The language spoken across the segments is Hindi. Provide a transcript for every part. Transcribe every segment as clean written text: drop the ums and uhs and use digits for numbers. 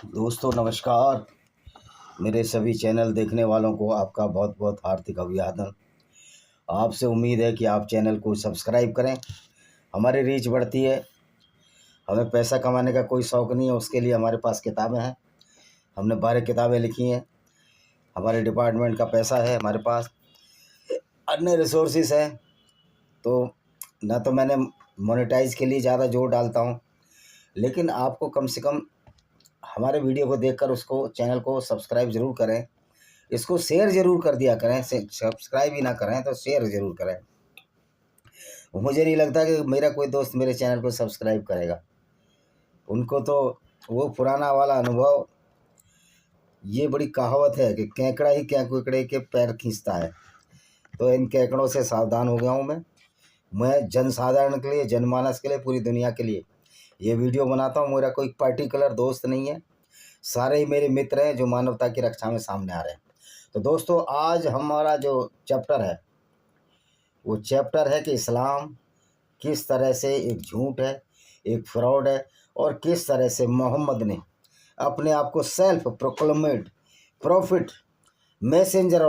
दोस्तों नमस्कार। मेरे सभी चैनल देखने वालों को आपका बहुत बहुत हार्दिक अभिवादन। आपसे उम्मीद है कि आप चैनल को सब्सक्राइब करें। हमारी रीच बढ़ती है। हमें पैसा कमाने का कोई शौक़ नहीं है, उसके लिए हमारे पास किताबें हैं। हमने 12 किताबें लिखी हैं। हमारे डिपार्टमेंट का पैसा है, हमारे पास अन्य रिसोर्सेज हैं। तो ना तो मैंने मोनेटाइज के लिए ज़्यादा जोर डालता हूँ, लेकिन आपको कम से कम हमारे वीडियो को देखकर उसको चैनल को सब्सक्राइब ज़रूर करें। इसको शेयर ज़रूर कर दिया करें। सब्सक्राइब ही ना करें तो शेयर ज़रूर करें। मुझे नहीं लगता कि मेरा कोई दोस्त मेरे चैनल को सब्सक्राइब करेगा। उनको तो वो पुराना वाला अनुभव, ये बड़ी कहावत है कि केकड़ा ही केकड़े के पैर खींचता है। तो इन केकड़ों से सावधान हो गया हूँ मैं जनसाधारण के लिए, जनमानस के लिए, पूरी दुनिया के लिए ये वीडियो बनाता हूँ। मेरा कोई पर्टिकुलर दोस्त नहीं है, सारे ही मेरे मित्र हैं जो मानवता की रक्षा में सामने आ रहे हैं। तो दोस्तों, आज हमारा जो चैप्टर है वो चैप्टर है कि इस्लाम किस तरह से एक झूठ है, एक फ्रॉड है, और किस तरह से मोहम्मद ने अपने आप को सेल्फ प्रोक्लेमेड प्रॉफिट, मैसेंजर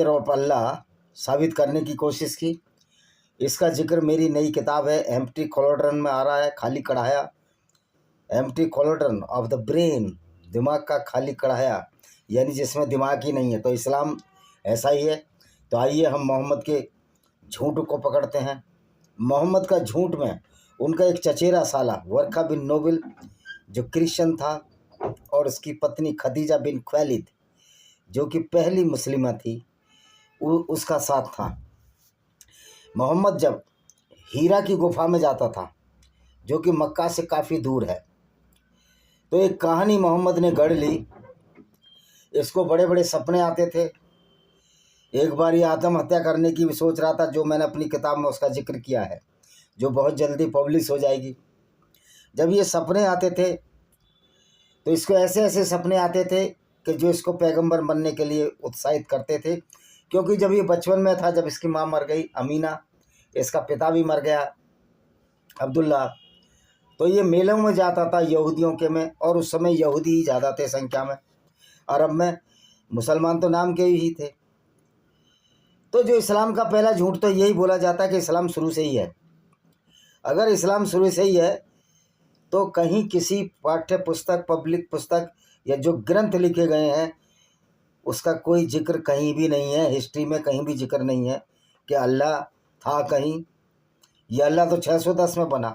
ऑफ अल्लाह साबित करने की कोशिश की। इसका जिक्र मेरी नई किताब है एम्प्टी कॉलोड्रन में आ रहा है। खाली कढ़ाया, एम्प्टी कॉलोड्रन ऑफ द ब्रेन, दिमाग का खाली कढ़ाया, यानी जिसमें दिमाग ही नहीं है। तो इस्लाम ऐसा ही है। तो आइए हम मोहम्मद के झूठ को पकड़ते हैं। मोहम्मद का झूठ में उनका एक चचेरा साला वर्का बिन नोबल, जो क्रिश्चियन था, और उसकी पत्नी खदीजा बिन ख्वालिद, जो कि पहली मुस्लिमा थी, उसका साथ था। मोहम्मद जब हीरा की गुफा में जाता था, जो कि मक्का से काफ़ी दूर है, तो एक कहानी मोहम्मद ने गढ़ ली। इसको बड़े बड़े सपने आते थे। एक बार ये आत्महत्या करने की भी सोच रहा था, जो मैंने अपनी किताब में उसका जिक्र किया है, जो बहुत जल्दी पब्लिश हो जाएगी। जब ये सपने आते थे तो इसको ऐसे ऐसे सपने आते थे कि जो इसको पैगंबर बनने के लिए उत्साहित करते थे। क्योंकि जब ये बचपन में था, जब इसकी माँ मर गई अमीना, इसका पिता भी मर गया अब्दुल्ला, तो ये मेलों में जाता था यहूदियों के में, और उस समय यहूदी ही ज़्यादा थे संख्या में, अरब में मुसलमान तो नाम के ही थे। तो जो इस्लाम का पहला झूठ तो यही बोला जाता है कि इस्लाम शुरू से ही है। अगर इस्लाम शुरू से ही है तो कहीं किसी पाठ्य पुस्तक, पब्लिक पुस्तक या जो ग्रंथ लिखे गए हैं, उसका कोई जिक्र कहीं भी नहीं है। हिस्ट्री में कहीं भी जिक्र नहीं है कि अल्लाह था कहीं। यह अल्लाह तो 610 में बना,